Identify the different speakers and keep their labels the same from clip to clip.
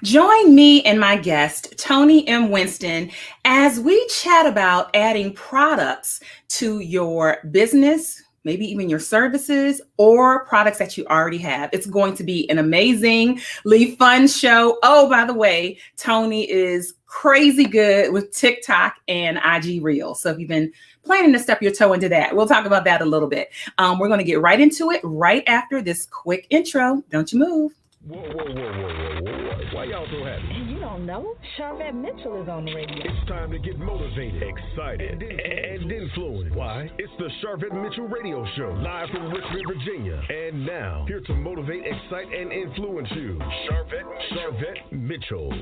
Speaker 1: Join me and my guest, Toni M. Winston, as we chat about adding products to your business, maybe even your services or products that you already have. It's going to be an amazingly fun show. Oh, by the way, Toni is crazy good with TikTok and IG Reels. So if you've been planning to step your toe into that, we'll talk about that a little bit. We're going to get right into it right after this quick intro. Don't you move.
Speaker 2: Whoa, whoa, whoa, whoa, whoa, whoa, whoa. Why y'all so happy?
Speaker 3: You don't know? Charvette Mitchell is on the radio.
Speaker 2: It's time to get motivated, excited, and influenced. Why? It's the Charvette Mitchell Radio Show, live from Richmond, Virginia. And now, here to motivate, excite, and influence you, Charvette Mitchell.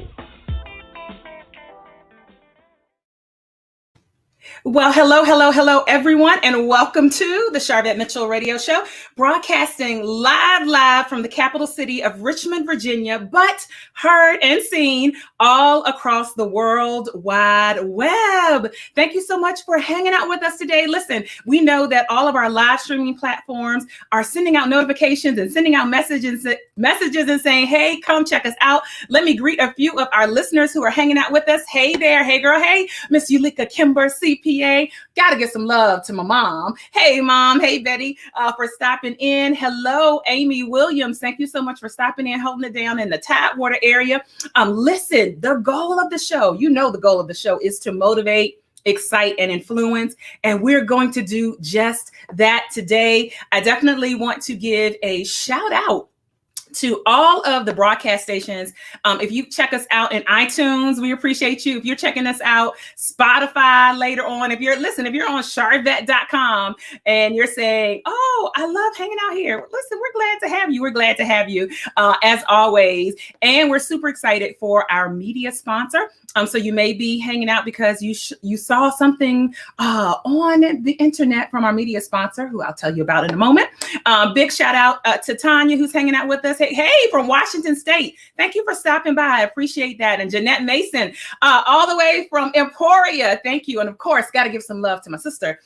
Speaker 1: Well, hello, everyone, and welcome to the Charvette Mitchell Radio Show, broadcasting live from the capital city of Richmond, Virginia, but heard and seen all across the World Wide Web. Thank you so much for hanging out with us today. Listen, we know that all of our live streaming platforms are sending out notifications and sending out messages and saying, hey, come check us out. Let me greet a few of our listeners who are hanging out with us. Hey there, hey girl, hey, Miss Ulika Kimber, CPA. Got to get some love to my mom. Hey, Mom. Hey, Betty, for stopping in. Hello, Amy Williams. Thank you so much for stopping in, holding it down in the Tidewater area. Listen, the goal of the show, the goal of the show is to motivate, excite, and influence. And we're going to do just that today. I definitely want to give a shout out to all of the broadcast stations. If you check us out in iTunes, we appreciate you. If you're checking us out, Spotify later on, if you're on charvette.com and you're saying, oh, I love hanging out here. Listen, we're glad to have you. We're glad to have you as always. And we're super excited for our media sponsor. So you may be hanging out because you saw something on the internet from our media sponsor, who I'll tell you about in a moment. Big shout out to Tanya, who's hanging out with us. Hey, from Washington State. Thank you for stopping by. I appreciate that. And Jeanette Mason, all the way from Emporia. Thank you. And of course, got to give some love to my sister,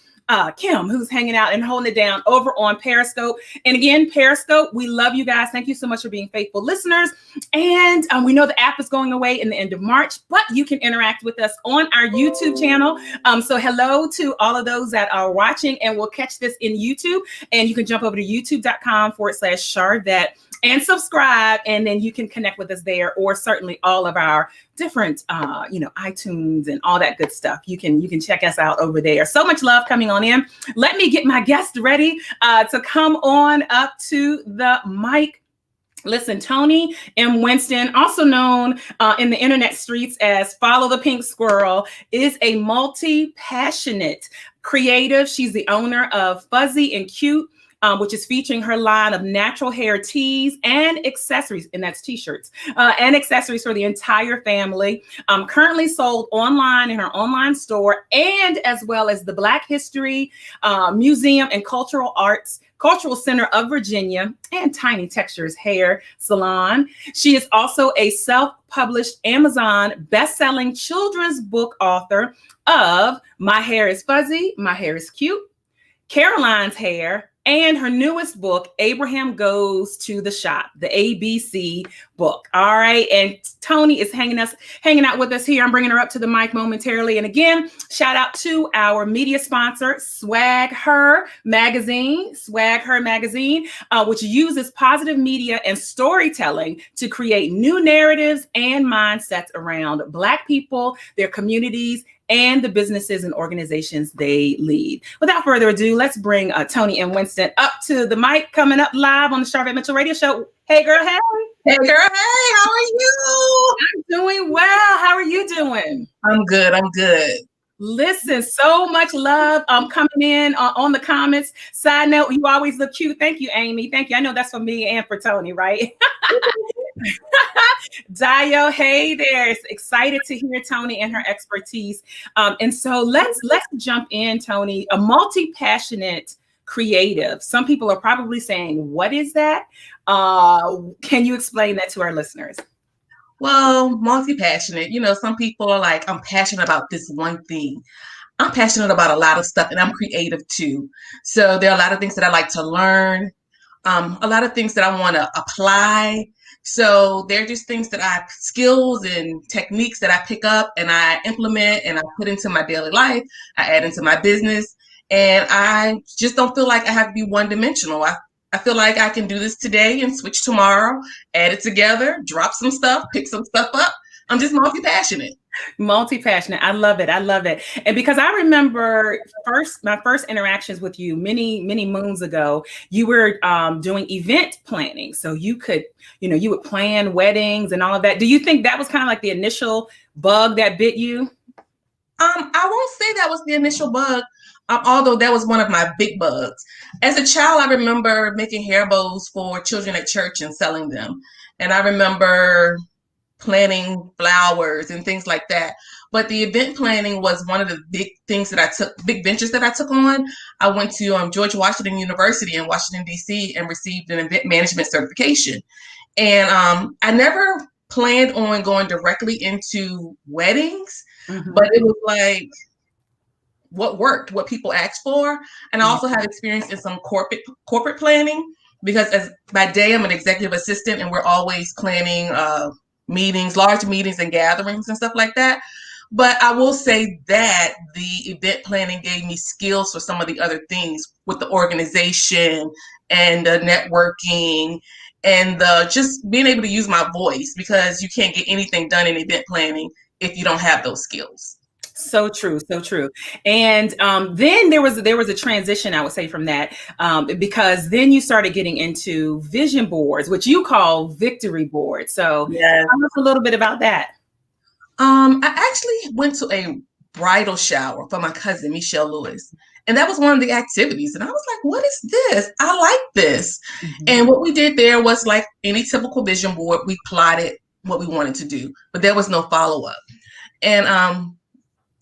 Speaker 1: Kim, who's hanging out and holding it down over on Periscope. And again, Periscope, we love you guys. Thank you so much for being faithful listeners. And we know the app is going away in the end of March, but you can interact with us on our YouTube channel. So hello to all of those that are watching and will catch this in YouTube. And you can jump over to youtube.com/Charvette and subscribe, and then you can connect with us there, or certainly all of our different, iTunes and all that good stuff. You can check us out over there. So much love coming on in. Let me get my guest ready to come on up to the mic. Listen, Toni M. Winston, also known in the internet streets as Follow the Pink Squirrel, is a multi-passionate creative. She's the owner of Fuzzy and Cute, which is featuring her line of natural hair tees and accessories, and that's t-shirts, and accessories for the entire family. Currently sold online in her online store, and as well as the Black History Museum and Cultural Center of Virginia, and Tiny Textures Hair Salon. She is also a self-published Amazon best-selling children's book author of My Hair is Fuzzy, My Hair is Cute, Caroline's Hair, and her newest book, Abraham Goes to the Shop, the ABC book. All right. And Toni is hanging out with us here. I'm bringing her up to the mic momentarily. And again, shout out to our media sponsor, Swag Her Magazine, which uses positive media and storytelling to create new narratives and mindsets around Black people, their communities, and the businesses and organizations they lead. Without further ado, let's bring Toni M. Winston up to the mic, coming up live on the Charvette Mitchell Radio Show. Hey, girl, hey.
Speaker 4: Hey, girl, hey, how are you?
Speaker 1: I'm doing well. How are you doing?
Speaker 4: I'm good.
Speaker 1: Listen, so much love coming in on the comments. Side note, you always look cute. Thank you, Amy. Thank you. I know that's for me and for Toni, right? Dio, hey there. Excited to hear Toni and her expertise. And so let's jump in, Toni. A multi-passionate creative. Some people are probably saying, what is that? Can you explain that to our listeners?
Speaker 4: Well, multi-passionate, some people are like, I'm passionate about this one thing. I'm passionate about a lot of stuff, and I'm creative too. So there are a lot of things that I like to learn, a lot of things that I want to apply So they're just things skills and techniques that I pick up and I implement and I put into my daily life. I add into my business. And I just don't feel like I have to be one dimensional. I feel like I can do this today and switch tomorrow, add it together, drop some stuff, pick some stuff up. I'm just multi-passionate.
Speaker 1: Multi-passionate. I love it. I love it. And because I remember my first interactions with you many moons ago, you were doing event planning. So you would plan weddings and all of that. Do you think that was kind of like the initial bug that bit you?
Speaker 4: I won't say that was the initial bug, although that was one of my big bugs. As a child, I remember making hair bows for children at church and selling them. And I remember planning flowers and things like that. But the event planning was one of the big ventures that I took on. I went to George Washington University in Washington, D.C. and received an event management certification. And I never planned on going directly into weddings, but it was like what worked, what people asked for. And I also had experience in some corporate planning because by day I'm an executive assistant and we're always planning meetings, large meetings and gatherings and stuff like that. But I will say that the event planning gave me skills for some of the other things with the organization and the networking and just being able to use my voice, because you can't get anything done in event planning if you don't have those skills.
Speaker 1: So true, so true. And then there was a transition, I would say, from that, because then you started getting into vision boards, which you call victory boards. So
Speaker 4: yes.
Speaker 1: Tell us a little bit about that.
Speaker 4: I actually went to a bridal shower for my cousin, Michelle Lewis. And that was one of the activities. And I was like, what is this? I like this. Mm-hmm. And what we did there was like any typical vision board. We plotted what we wanted to do, but there was no follow-up. And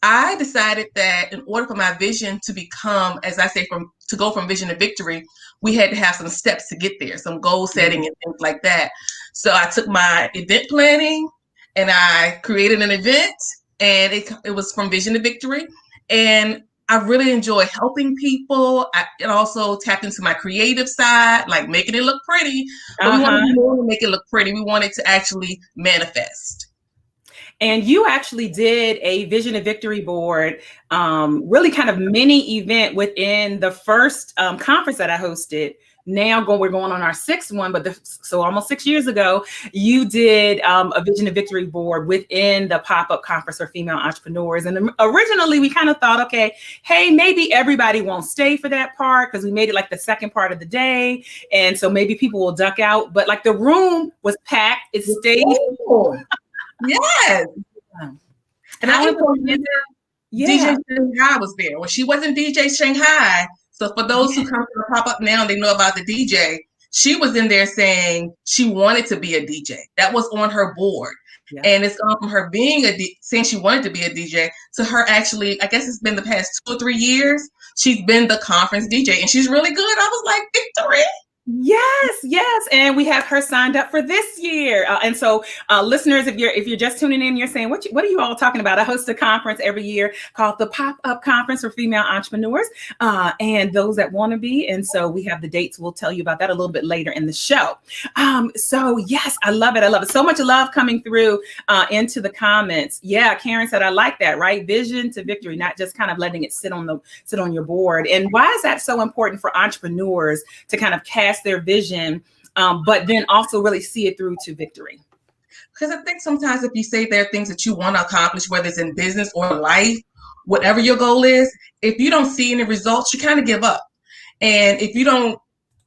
Speaker 4: I decided that in order for my vision to become, as I say, to go from vision to victory, we had to have some steps to get there, some goal setting and things like that. So I took my event planning and I created an event, and it was from vision to victory. And I really enjoy helping people. It also tapped into my creative side, like making it look pretty. But we wanted more to make it look pretty. We wanted to actually manifest.
Speaker 1: And you actually did a Vision of Victory board, really kind of mini event within the first conference that I hosted. Now we're going on our sixth one, so almost 6 years ago, you did a Vision of Victory board within the pop-up conference for female entrepreneurs. And originally we kind of thought, okay, hey, maybe everybody won't stay for that part because we made it like the second part of the day. And so maybe people will duck out, but like the room was packed. It stayed.
Speaker 4: Yes. And I remember DJ Shanghai was there. Well, she wasn't DJ Shanghai. So for those who come to the pop-up now, they know about the DJ. She was in there saying she wanted to be a DJ. That was on her board. Yeah. And it's gone from her being saying she wanted to be a DJ to her actually, I guess it's been the past 2 or 3 years, she's been the conference DJ and she's really good. I was like, victory.
Speaker 1: Yes. And we have her signed up for this year. And so listeners, if you're just tuning in, you're saying, what are you all talking about? I host a conference every year called the Pop-Up Conference for Female Entrepreneurs and those that want to be. And so we have the dates. We'll tell you about that a little bit later in the show. So yes, I love it. So much love coming through into the comments. Yeah, Karen said, I like that, right? Vision to victory, not just kind of letting it sit on your board. And why is that so important for entrepreneurs to kind of cast their vision, but then also really see it through to victory?
Speaker 4: Because I think sometimes if you say there are things that you want to accomplish, whether it's in business or life, whatever your goal is, if you don't see any results, you kind of give up. And if you don't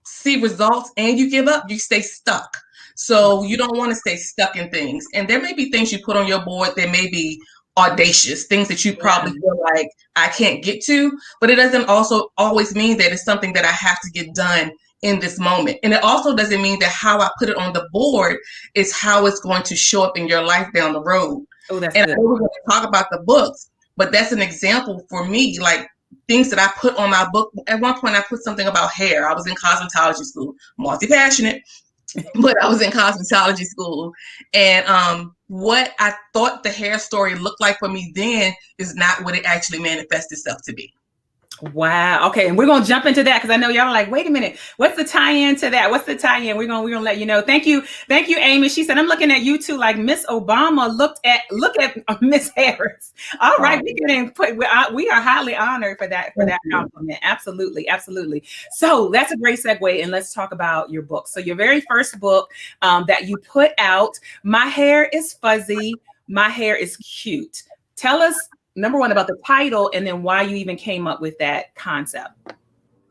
Speaker 4: see results and you give up, you stay stuck. So you don't want to stay stuck in things. And there may be things you put on your board that may be audacious, things that you probably feel like I can't get to, but it doesn't also always mean that it's something that I have to get done in this moment. And it also doesn't mean that how I put it on the board is how it's going to show up in your life down the road.
Speaker 1: Oh, that's
Speaker 4: and
Speaker 1: good.
Speaker 4: I know we're going to talk about the books, but that's an example for me, like things that I put on my book. At one point, I put something about hair. I was in cosmetology school, multi-passionate, but I was in cosmetology school. And what I thought the hair story looked like for me then is not what it actually manifests itself to be.
Speaker 1: Wow. Okay. And we're going to jump into that because I know y'all are like, wait a minute. What's the tie-in to that? What's the tie-in? We're going to let you know. Thank you. Thank you, Amy. She said, I'm looking at you too. Like Miss Obama look at Miss Harris. All right. We are highly honored for that compliment. Absolutely. Absolutely. So that's a great segue. And let's talk about your book. So your very first book that you put out, My Hair is Fuzzy, My Hair is Cute. Tell us, number one, about the title, and then why you even came up with that concept.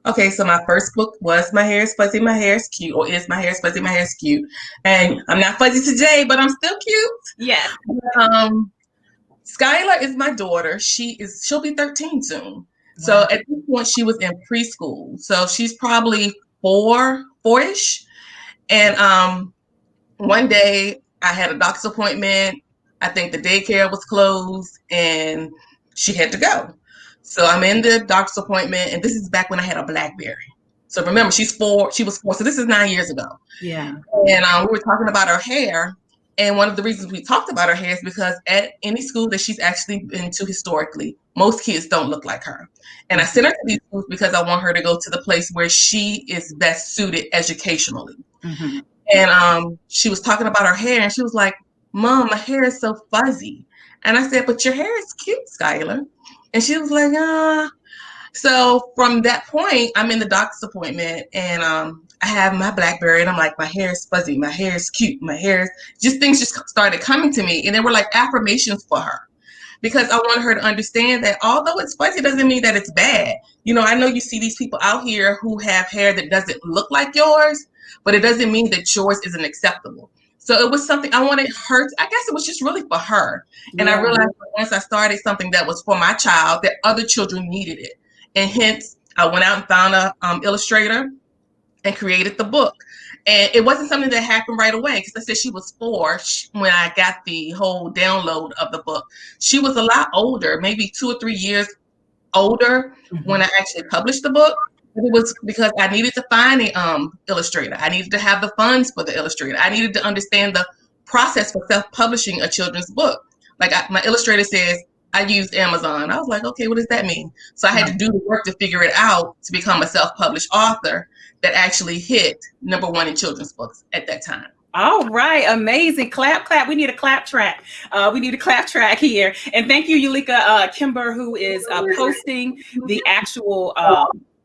Speaker 4: Okay, so my first book was My Hair is Fuzzy, My Hair is Cute, or is My Hair is Fuzzy, My Hair is Cute. And I'm not fuzzy today, but I'm still cute.
Speaker 1: Yes.
Speaker 4: Skylar is my daughter. She'll be 13 soon. Wow. So at this point, she was in preschool. So she's probably four-ish. And one day I had a doctor's appointment. I think the daycare was closed and she had to go. So I'm in the doctor's appointment, and this is back when I had a BlackBerry. So remember, she was four. So this is 9 years ago.
Speaker 1: Yeah.
Speaker 4: And we were talking about her hair. And one of the reasons we talked about her hair is because at any school that she's actually been to historically, most kids don't look like her. And I sent her to these schools because I want her to go to the place where she is best suited educationally. Mm-hmm. And she was talking about her hair, and she was like, Mom, my hair is so fuzzy. And I said, but your hair is cute, Skylar. And she was like, So from that point, I'm in the doctor's appointment, and I have my BlackBerry, and I'm like, my hair is fuzzy, my hair is cute, my hair is things just started coming to me, and they were like affirmations for her, because I wanted her to understand that although it's fuzzy doesn't mean that it's bad. I know you see these people out here who have hair that doesn't look like yours, but it doesn't mean that yours isn't acceptable. So it was something I wanted her I guess it was just really for her. Yeah. And I realized that once I started something that was for my child, that other children needed it. And hence, I went out and found a illustrator and created the book. And it wasn't something that happened right away, because I said she was 4 when I got the whole download of the book. She was a lot older, maybe 2 or 3 years older when I actually published the book. It was because I needed to find an illustrator. I needed to have the funds for the illustrator. I needed to understand the process for self-publishing a children's book. Like my illustrator says, I used Amazon. I was like, okay, what does that mean? So I had to do the work to figure it out to become a self-published author that actually hit #1 in children's books at that time.
Speaker 1: All right. Amazing. Clap, clap. We need a clap track. We need a clap track here. And thank you, Yulika Kimber, who is posting the actual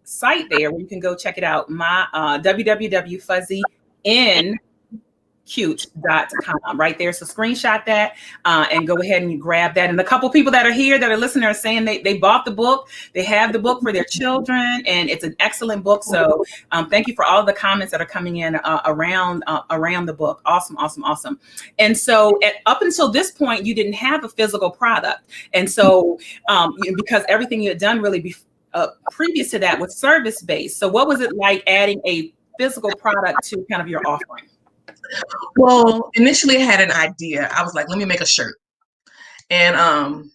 Speaker 1: site there where you can go check it out. My www.fuzzyn.cute.com right there. So screenshot that and go ahead and you grab that. And a couple people that are here that are listening are saying they bought the book. They have the book for their children, and it's an excellent book. So thank you for all the comments that are coming in around the book. Awesome, awesome, awesome. And so up until this point, you didn't have a physical product. And so because everything you had done really previous to that was service-based. So what was it like adding a physical product to kind of your offering?
Speaker 4: Well, initially I had an idea. I was like, let me make a shirt. And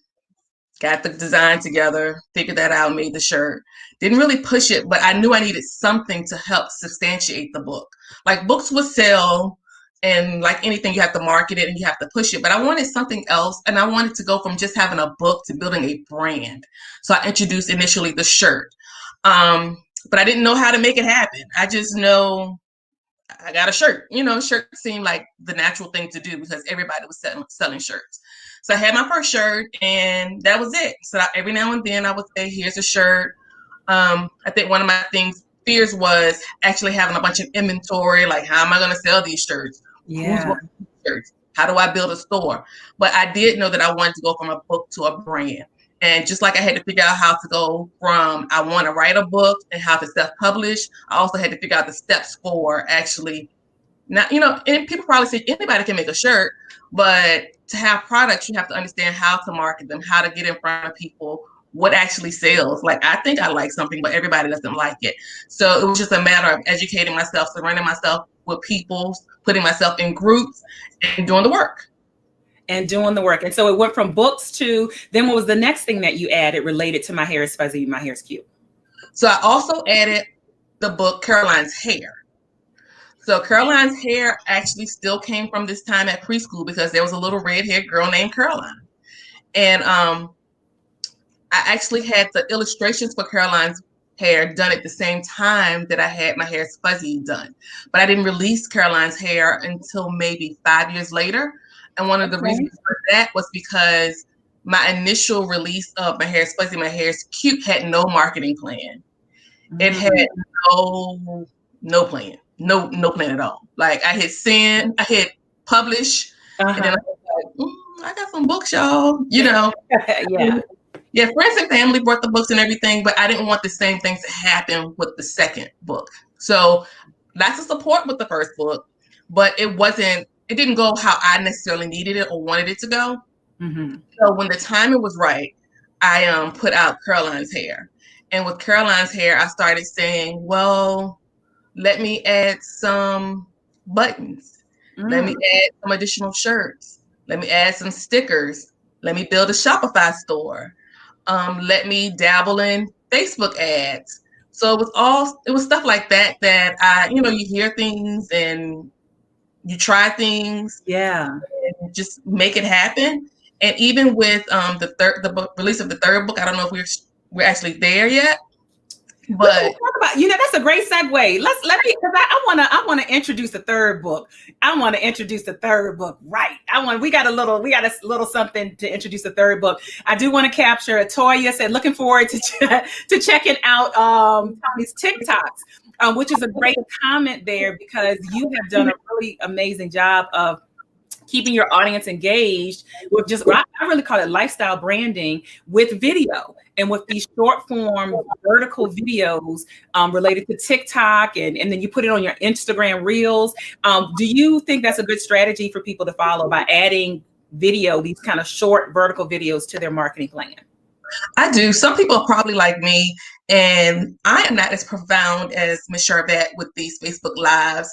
Speaker 4: got the design together, figured that out, made the shirt. Didn't really push it, but I knew I needed something to help substantiate the book. Like books would sell, and like anything, you have to market it and you have to push it. But I wanted something else, and I wanted to go from just having a book to building a brand. So I introduced initially the shirt. But I didn't know how to make it happen. I just know I got a shirt. Shirt seemed like the natural thing to do because everybody was selling shirts. So I had my first shirt, and that was it. So every now and then I would say, here's a shirt. I think one of my fears was actually having a bunch of inventory. Like, how am I going to sell these shirts?
Speaker 1: Yeah.
Speaker 4: Who's going to buy shirts? How do I build a store? But I did know that I wanted to go from a book to a brand. And just like I had to figure out how to go from I want to write a book and how to self-publish, I also had to figure out the steps for actually not, and people probably say anybody can make a shirt, but to have products, you have to understand how to market them, how to get in front of people, what actually sells. Like, I think I like something, but everybody doesn't like it. So it was just a matter of educating myself, surrounding myself with people, putting myself in groups, and doing the work.
Speaker 1: And so it went from books to, then what was the next thing that you added related to My Hair is Fuzzy, My Hair is Cute?
Speaker 4: So I also added the book Caroline's Hair. So Caroline's hair actually still came from this time at preschool because there was a little red-haired girl named Caroline. And I actually had the illustrations for Caroline's hair done at the same time that I had my hair fuzzy done. But I didn't release Caroline's hair until maybe 5 years later. And one of the reasons for that was because my initial release of my hair is fuzzy, my hair is cute had no marketing plan. It had no plan, no plan at all. Like I hit send, I hit publish, and then I was like, I got some books, y'all. You know, yeah, friends and family brought the books and everything, but I didn't want the same things to happen with the second book. So lots of support with the first book, but it didn't go how I necessarily needed it or wanted it to go. So when the timing was right, I put out Caroline's hair. And with Caroline's hair, I started saying, well, let me add some buttons. Let me add some additional shirts. Let me add some stickers. Let me build a Shopify store. Let me dabble in Facebook ads. So it was stuff like that I, you hear things and you try things.
Speaker 1: Yeah.
Speaker 4: And just make it happen. And even with the release of the third book, I don't know if we're actually there yet. But
Speaker 1: talk about, that's a great segue. Let me, because I want to introduce the third book. I want to introduce the third book, right? We got a little something to introduce the third book. I do want to capture. Toya said, looking forward to checking out Toni's TikToks, which is a great comment there, because you have done a really amazing job of keeping your audience engaged with I really call it lifestyle branding with video and with these short form vertical videos related to TikTok, and then you put it on your Instagram reels. Do you think that's a good strategy for people to follow by adding video, these kind of short vertical videos to their marketing plan?
Speaker 4: I do. Some people are probably like me, and I am not as profound as Ms. Charvette with these Facebook Lives.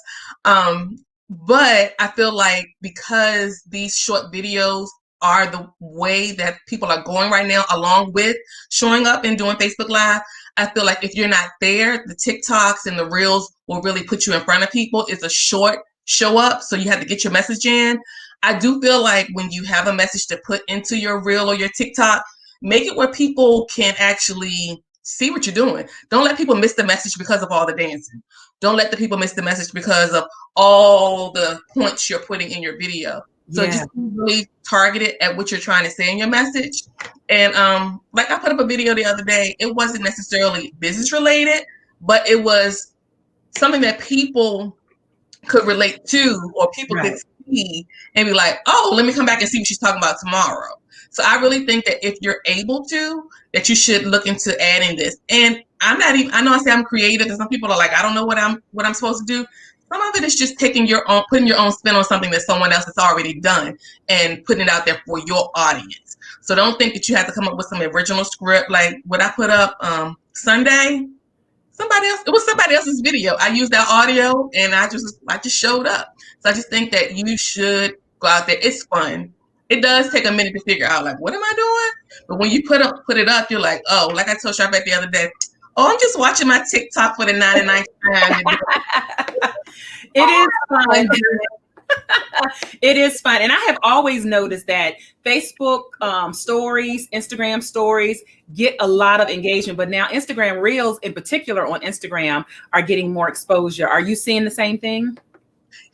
Speaker 4: But I feel like because these short videos are the way that people are going right now, along with showing up and doing Facebook Live, I feel like if you're not there, the TikToks and the Reels will really put you in front of people. It's a short show up, so you have to get your message in. I do feel like when you have a message to put into your Reel or your TikTok, make it where people can actually see what you're doing. Don't let people miss the message because of all the dancing. Don't let the people miss the message because of all the points you're putting in your video. So just really target it at what you're trying to say in your message. And like I put up a video the other day, it wasn't necessarily business related, but it was something that people could relate to, or people could see and be like, oh, let me come back and see what she's talking about tomorrow. So I really think that if you're able to, that you should look into adding this. And I know I say I'm creative, and some people are like, I don't know what I'm supposed to do. Some of it is just putting your own spin on something that someone else has already done and putting it out there for your audience. So don't think that you have to come up with some original script. Like what I put up Sunday, it was somebody else's video. I used that audio and I just showed up. So I just think that you should go out there. It's fun. It does take a minute to figure out, like, what am I doing? But when you put it up, you're like, oh, like I told Charvette the other day, oh, I'm just watching my TikTok for the 99th time.
Speaker 1: It is fun. It is fun. And I have always noticed that Facebook stories, Instagram stories get a lot of engagement, but now Instagram Reels in particular on Instagram are getting more exposure. Are you seeing the same thing?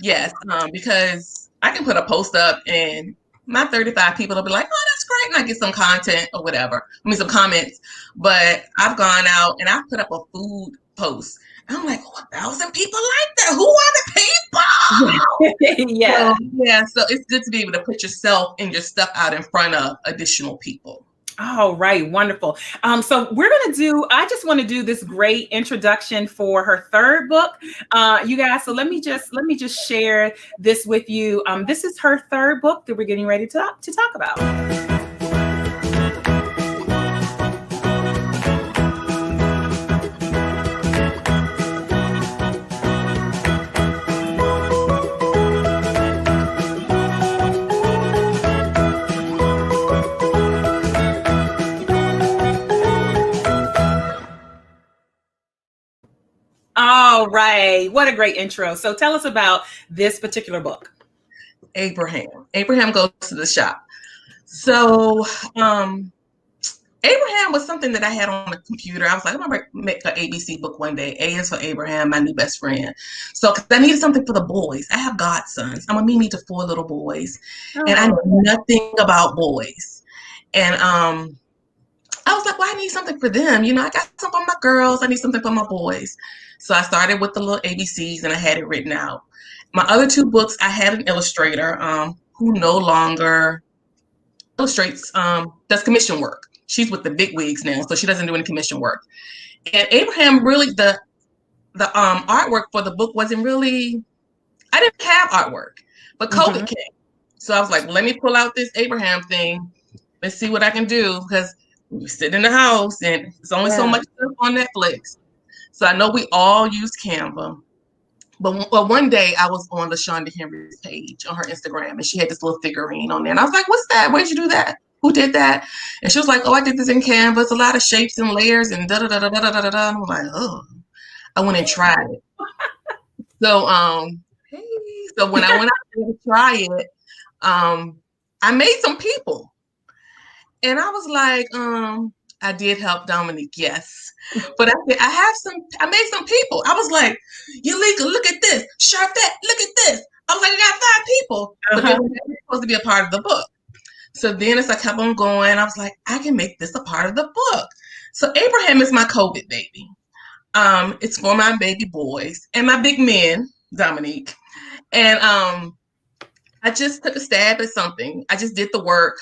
Speaker 4: Yes, because I can put a post up and my 35 people will be like, oh, that's great. And I get some content or whatever. Some comments. But I've gone out and I've put up a food post. And I'm like, 1,000 people like that. Who are the people? So it's good to be able to put yourself and your stuff out in front of additional people.
Speaker 1: All right, wonderful. So I just want to do this great introduction for her third book, you guys. So let me just share this with you. This is her third book that we're getting ready to talk about. All right. What a great intro. So tell us about this particular book.
Speaker 4: Abraham goes to the shop. So Abraham was something that I had on the computer. I was like, I'm going to make an ABC book one day. A is for Abraham, my new best friend. So, because I needed something for the boys. I have godsons. I'm a Mimi to 4 little boys. And I know nothing about boys. And I was like, well, I need something for them. You know, I got something for my girls. I need something for my boys. So I started with the little ABCs and I had it written out. My other 2 books, I had an illustrator who no longer illustrates, does commission work. She's with the big wigs now, so she doesn't do any commission work. And Abraham, really, the artwork for the book wasn't really, I didn't have artwork, but COVID came. So I was like, well, let me pull out this Abraham thing. Let's see what I can do, because we sit in the house and there's only so much stuff on Netflix. So I know we all use Canva. But one day I was on LaShonda Henry's page on her Instagram, and she had this little figurine on there. And I was like, what's that? Where'd you do that? Who did that? And she was like, oh, I did this in Canva. It's a lot of shapes and layers and da-da-da-da-da-da-da. And I'm like, oh. I went and tried it. So, so when I went out there to try it, I made some people. And I was like, I did help Dominique, yes. But I made some people. I was like, Yulika, look at this. Sharpette, look at this. I was like, I got 5 people. But they were supposed to be a part of the book. So then as I kept on going, I was like, I can make this a part of the book. So Abraham is my COVID baby. It's for my baby boys and my big men, Dominique. And I just took a stab at something. I just did the work.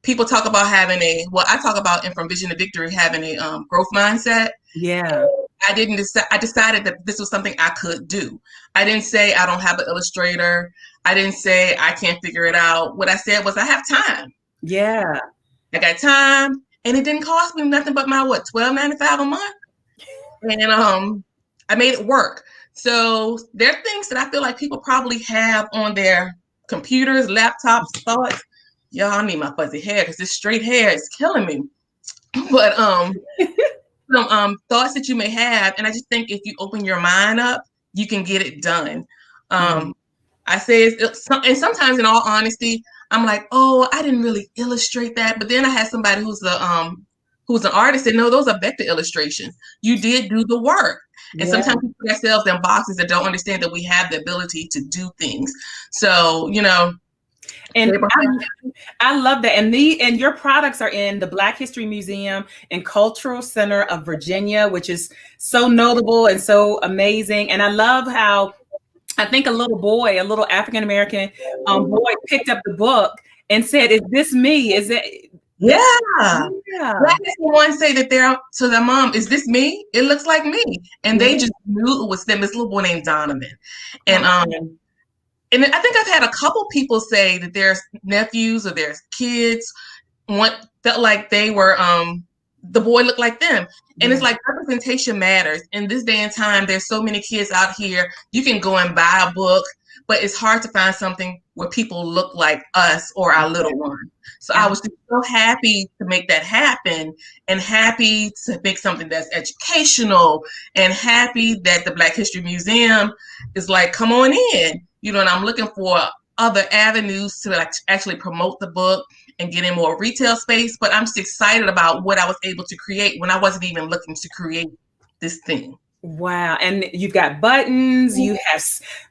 Speaker 4: People talk about I talk about in From Vision to Victory, having a growth mindset.
Speaker 1: Yeah.
Speaker 4: I decided that this was something I could do. I didn't say I don't have an illustrator. I didn't say I can't figure it out. What I said was I have time.
Speaker 1: Yeah.
Speaker 4: I got time, and it didn't cost me nothing but my $12.95 a month. And I made it work. So there are things that I feel like people probably have on their computers, laptops, thoughts. Y'all, I need my fuzzy hair because this straight hair is killing me. But some thoughts that you may have, and I just think if you open your mind up, you can get it done. I say and sometimes, in all honesty, I'm like, oh, I didn't really illustrate that. But then I had somebody who's an artist and no, those are vector illustrations. You did do the work. And sometimes we put ourselves in boxes that don't understand that we have the ability to do things. So, you know. And
Speaker 1: I love that. And your products are in the Black History Museum and Cultural Center of Virginia, which is so notable and so amazing. And I love how I think a little African-American boy picked up the book and said, is this me? Is it?
Speaker 4: Yeah. Black one say that they're to their mom, is this me? It looks like me. And they just knew it was them. This little boy named Donovan. And and I think I've had a couple people say that their nephews or their kids felt like they were the boy looked like them. And it's like representation matters. In this day and time, there's so many kids out here. You can go and buy a book, but it's hard to find something where people look like us or our little one. So I was just so happy to make that happen, and happy to make something that's educational, and happy that the Black History Museum is like, come on in, you know, and I'm looking for other avenues to actually promote the book and get in more retail space. But I'm just excited about what I was able to create when I wasn't even looking to create this thing.
Speaker 1: Wow. And you've got buttons, you have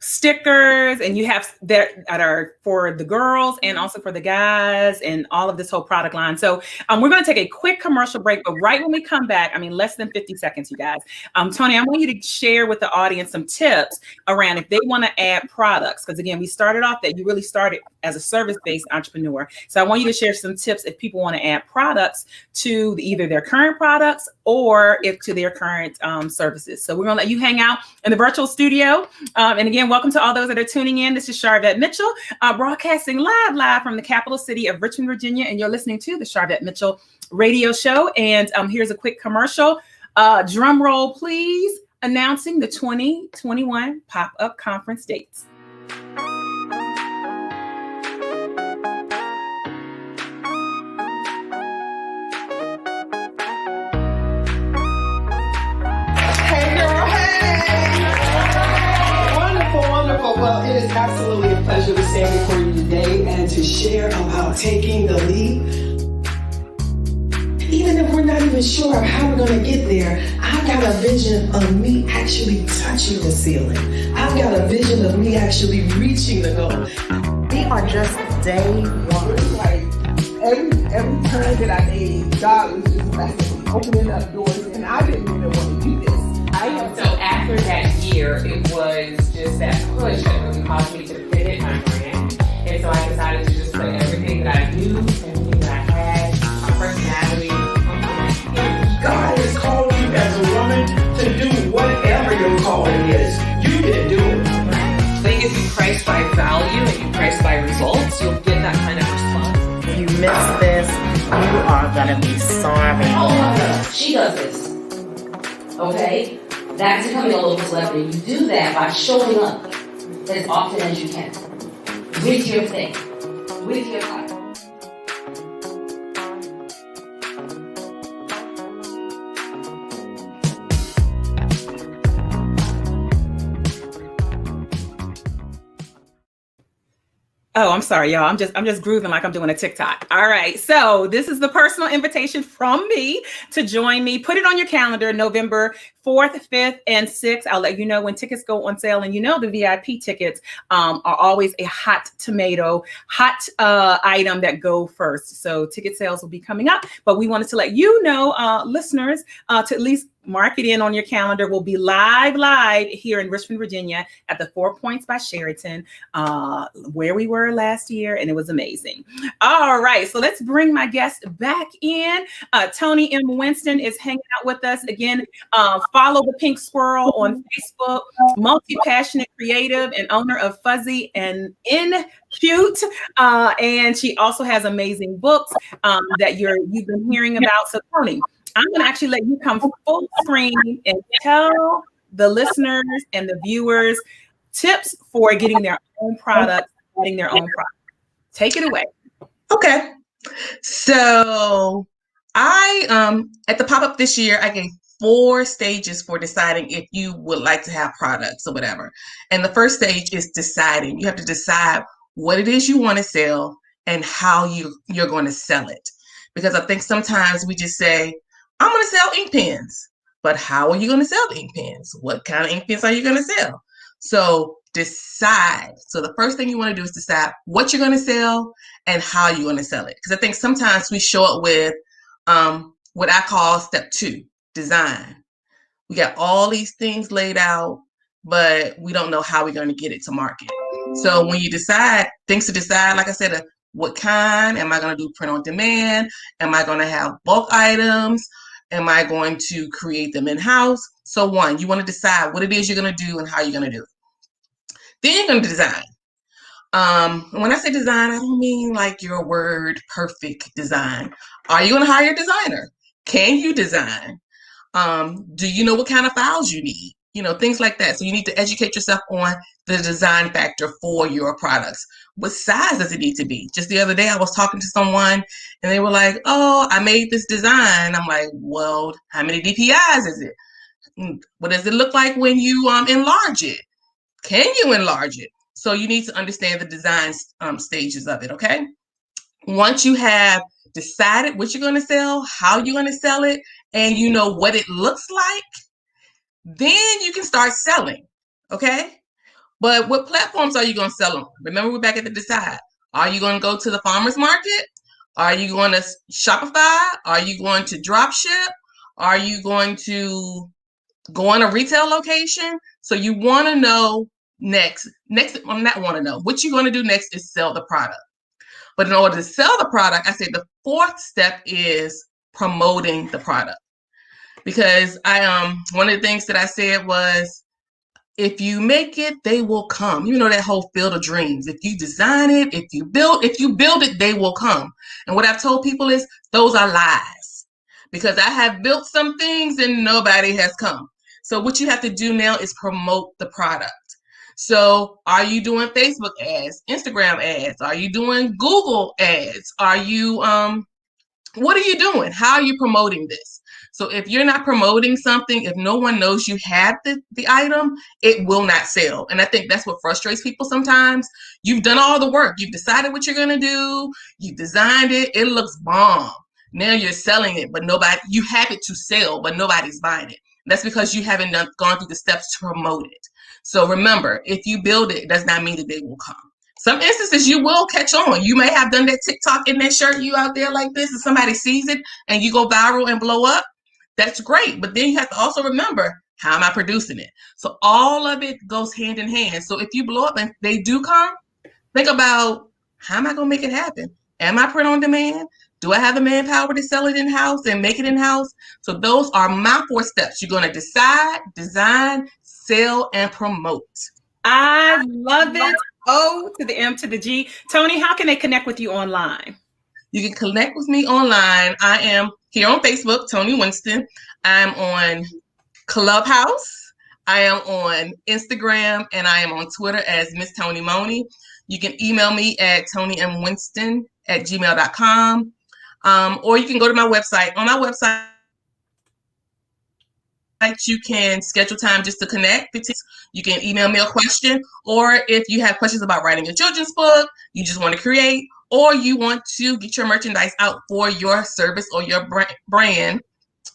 Speaker 1: stickers, and you have that are for the girls and also for the guys, and all of this whole product line. So we're going to take a quick commercial break, but right when we come back, less than 50 seconds, you guys. Toni, I want you to share with the audience some tips around if they want to add products. Because again, we started off that you really started as a service-based entrepreneur. So I want you to share some tips if people want to add products to either their current products or to their current services. So we're going to let you hang out in the virtual studio. And again, welcome to all those that are tuning in. This is Sharvette Mitchell, broadcasting live from the capital city of Richmond, Virginia. And you're listening to the Sharvette Mitchell radio show. And here's a quick commercial. Drum roll, please, announcing the 2021 pop-up conference dates.
Speaker 5: Well, it is absolutely a pleasure to stand before you today and to share about taking the leap even if we're not even sure of how we're going to get there, I've got a vision of me actually touching the ceiling. I've got a vision of me actually reaching the goal.
Speaker 6: We are just day one.
Speaker 7: It's like every turn that I made, God was just like opening up doors, and I didn't even want to do this.
Speaker 8: So after that year, it was just that push that really caused me to pivot my brand. And so I decided to just put everything that I knew, everything that I had, my personality.
Speaker 5: God is calling you as a woman to do whatever your calling is. You can do it.
Speaker 9: I think if you price by value and you price by results, you'll get that kind of response.
Speaker 6: If you miss this, you are gonna be sorry.
Speaker 10: Oh, she does this. Okay? That's becoming a local celebrity. You do that by showing up as often as you can. With your thing. With your title.
Speaker 1: Oh, I'm sorry, y'all. I'm just grooving like I'm doing a TikTok. All right. So this is the personal invitation from me to join me. Put it on your calendar, November 4th, 5th, and 6th. I'll let you know when tickets go on sale. And you know the VIP tickets are always a hot item that go first. So ticket sales will be coming up. But we wanted to let you know, listeners, to at least mark it in on your calendar. We'll be live here in Richmond, Virginia at the 4 Points by Sheraton, where we were last year, and it was amazing. All right, so let's bring my guest back in. Toni M. Winston is hanging out with us again. Follow the Pink Squirrel on Facebook, multi-passionate creative and owner of Fuzzy and In Cute, and she also has amazing books that you've been hearing about. So Toni, I'm going to actually let you come full screen and tell the listeners and the viewers tips for getting their own product, Take it away.
Speaker 4: Okay. So I, at the pop-up this year, I gave 4 stages for deciding if you would like to have products or whatever. And the first stage is deciding. You have to decide what it is you want to sell and how you're going to sell it. Because I think sometimes we just say, I'm going to sell ink pens, but how are you going to sell the ink pens? What kind of ink pens are you going to sell? So decide. So the first thing you want to do is decide what you're going to sell and how you're going to sell it. Because I think sometimes we show up with what I call step 2, design. We got all these things laid out, but we don't know how we're going to get it to market. So when you decide, things to decide, like I said, what kind? Am I going to do print on demand? Am I going to have bulk items? Am I going to create them in-house? So 1, you want to decide what it is you're going to do and how you're going to do it. Then you're going to design. When I say design, I don't mean like your word perfect design. Are you going to hire a designer? Can you design? Do you know what kind of files you need? You know, things like that. So you need to educate yourself on the design factor for your products. What size does it need to be? Just the other day, I was talking to someone and they were like, oh, I made this design. I'm like, well, how many DPIs is it? What does it look like when you enlarge it? Can you enlarge it? So you need to understand the design stages of it, okay? Once you have decided what you're going to sell, how you're going to sell it, and you know what it looks like, then you can start selling, okay? But what platforms are you going to sell on? Remember, we're back at the decide. Are you going to go to the farmer's market? Are you going to Shopify? Are you going to drop ship? Are you going to go on a retail location? So you want to know next, what you're going to do next is sell the product. But in order to sell the product, I say the 4th step is promoting the product. Because one of the things that I said was, if you make it, they will come. You know that whole field of dreams. If you design it, if you build it, they will come. And what I've told people is those are lies. Because I have built some things and nobody has come. So what you have to do now is promote the product. So are you doing Facebook ads, Instagram ads? Are you doing Google ads? Are you, what are you doing? How are you promoting this? So if you're not promoting something, if no one knows you have the item, it will not sell. And I think that's what frustrates people sometimes. You've done all the work. You've decided what you're going to do. You've designed it. It looks bomb. Now you're selling it, but you have it to sell, but nobody's buying it. That's because you haven't gone through the steps to promote it. So remember, if you build it, it does not mean that they will come. Some instances you will catch on. You may have done that TikTok in that shirt, you out there like this, and somebody sees it and you go viral and blow up. That's great. But then you have to also remember, how am I producing it? So all of it goes hand in hand. So if you blow up and they do come, think about, how am I going to make it happen? Am I print on demand? Do I have the manpower to sell it in-house and make it in-house? So those are my 4 steps. You're going to decide, design, sell, and promote.
Speaker 1: I love it. O to the M to the G. Toni, how can they connect with you online?
Speaker 4: You can connect with me online. I am here on Facebook, Toni Winston. I'm on Clubhouse. I am on Instagram, and I am on Twitter as Miss Toni Moni. You can email me at ToniMWinston@gmail.com. Or you can go to my website. On my website, you can schedule time just to connect. You can email me a question, or if you have questions about writing a children's book, you just want to create, or you want to get your merchandise out for your service or your brand,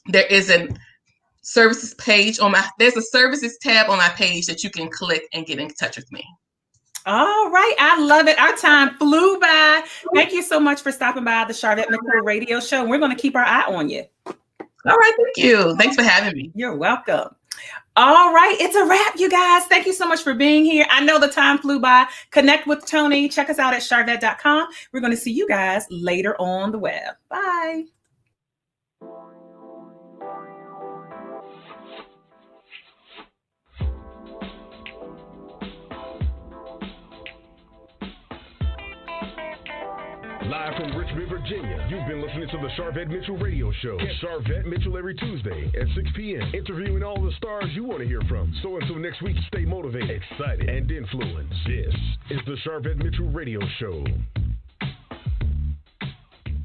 Speaker 4: there is a services page there's a services tab on my page that you can click and get in touch with me.
Speaker 1: All right. I love it. Our time flew by. Thank you so much for stopping by the Sharvette Mitchell Radio Show. We're going to keep our eye on you.
Speaker 4: All right. Thank you. Thanks for having me.
Speaker 1: You're welcome. All right. It's a wrap, you guys. Thank you so much for being here. I know the time flew by. Connect with Toni. Check us out at Sharvette.com. We're going to see you guys later on the web. Bye.
Speaker 2: Live from Richmond, Virginia, you've been listening to the Sharvette Mitchell Radio Show. Catch Sharvette Mitchell every Tuesday at 6 p.m., interviewing all the stars you want to hear from. So until next week, stay motivated, excited, and influenced. This is the Sharvette Mitchell Radio Show.